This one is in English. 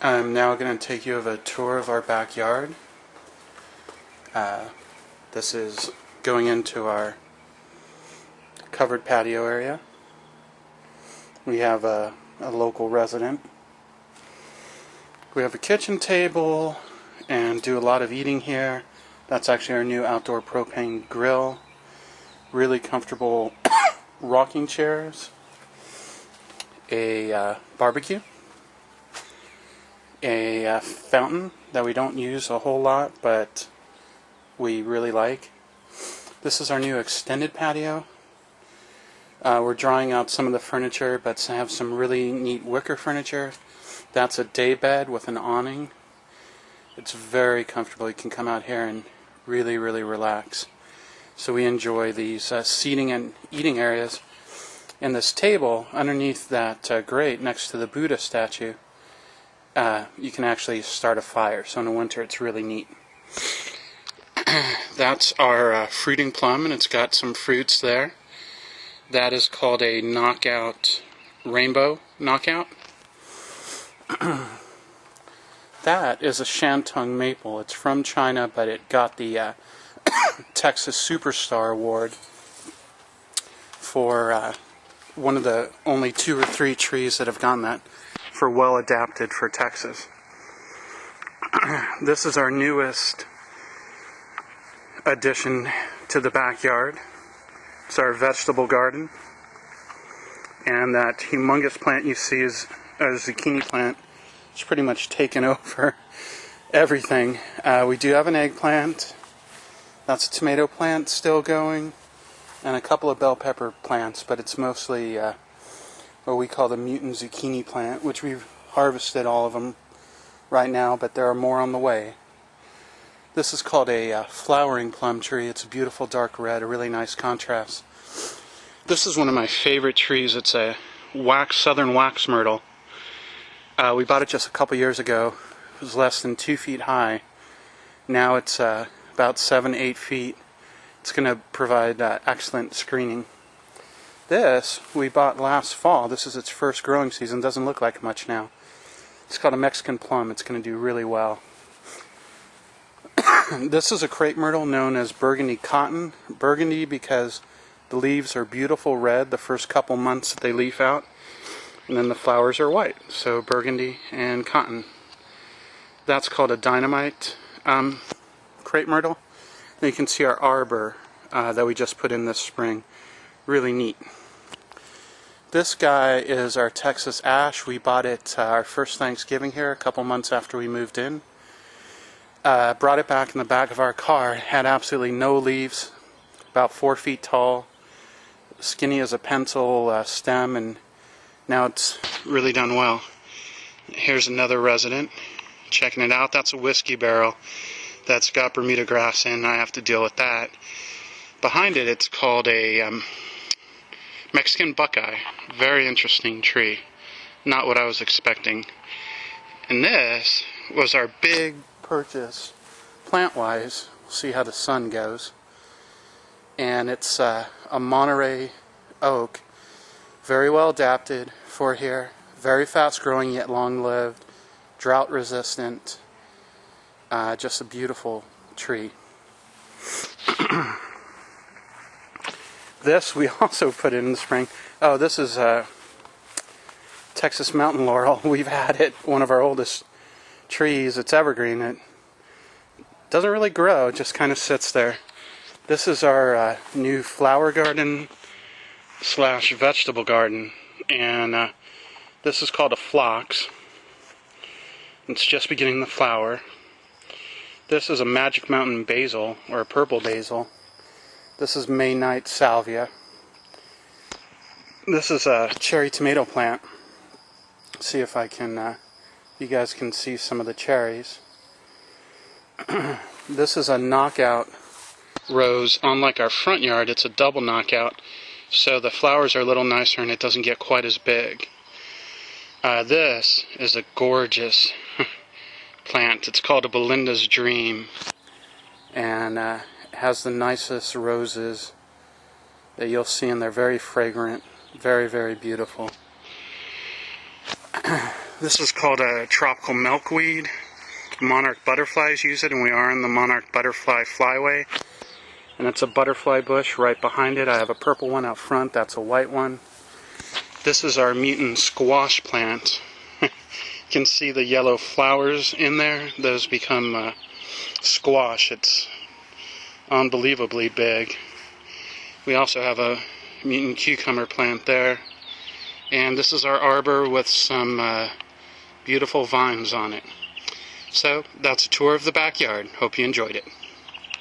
I'm now going to take you on a tour of our backyard. This is going into our covered patio area. We have a local resident. We have a kitchen table and do a lot of eating here. That's actually our new outdoor propane grill. Really comfortable rocking chairs. A barbecue. A fountain that we don't use a whole lot, but we really like. This is our new extended patio. We're drawing out some of the furniture, but have some really neat wicker furniture. That's a day bed with an awning. It's very comfortable. You can come out here and really relax. So we enjoy these seating and eating areas. And this table underneath that grate next to the Buddha statue, you can actually start a fire. So in the winter it's really neat. That's our fruiting plum, and it's got some fruits there. That is called a knockout, rainbow knockout. That is a Shantung maple. It's from China, but it got the Texas Superstar Award for one of the only 2 or 3 trees that have gotten that for well adapted for Texas. This is our newest addition to the backyard. It's our vegetable garden. And that humongous plant you see is a zucchini plant. It's pretty much taken over everything. We do have an eggplant. That's a tomato plant still going. And a couple of bell pepper plants, but it's mostly what we call the mutant zucchini plant, which we've harvested all of them right now, but there are more on the way. This is called a flowering plum tree. It's a beautiful dark red, a really nice contrast. This is one of my favorite trees. It's a southern wax myrtle. We bought it just a couple years ago. It was less than 2 feet high. Now it's about 7-8 feet. It's going to provide excellent screening. This we bought last fall. This is its first growing season. Doesn't look like much now. It's called a Mexican plum. It's going to do really well. This is a crepe myrtle known as burgundy cotton. Burgundy because the leaves are beautiful red the first couple months that they leaf out, and then the flowers are white. So burgundy and cotton. That's called a dynamite crepe myrtle. And you can see our arbor that we just put in this spring. Really neat. This guy is our Texas ash. We bought it our first Thanksgiving here a couple months after we moved in. Brought it back in the back of our car. It had absolutely no leaves. About 4 feet tall. Skinny as a pencil stem, and now it's really done well. Here's another resident checking it out. That's a whiskey barrel that's got Bermuda grass in. I have to deal with that. Behind it, it's called a Mexican buckeye. Very interesting tree. Not what I was expecting. And this was our big purchase, plant-wise. We'll see how the sun goes. And it's a Monterey oak. Very well adapted for here. Very fast-growing yet long-lived. Drought-resistant. Just a beautiful tree. This we also put in the spring. Oh, this is Texas mountain laurel. We've had it, one of our oldest trees. It's evergreen. It doesn't really grow, it just kind of sits there. This is our new flower garden / vegetable garden, and this is called a phlox. It's just beginning to flower. This is a Magic Mountain basil, or a purple basil. This is May Night salvia. This is a cherry tomato plant. See if I can, you guys can see some of the cherries. This is a knockout rose. Unlike our front yard, it's a double knockout, so the flowers are a little nicer and it doesn't get quite as big. This is a gorgeous plant. It's called a Belinda's Dream, and it has the nicest roses that you'll see, and they're very fragrant, very beautiful. This is called a tropical milkweed. Monarch butterflies use it, and we are in the monarch butterfly flyway. And it's a butterfly bush right behind it. I have a purple one out front, that's a white one. This is our mutant squash plant. You can see the yellow flowers in there. Those become squash. It's unbelievably big. We also have a mutant cucumber plant there. And this is our arbor with some beautiful vines on it. So that's a tour of the backyard. Hope you enjoyed it.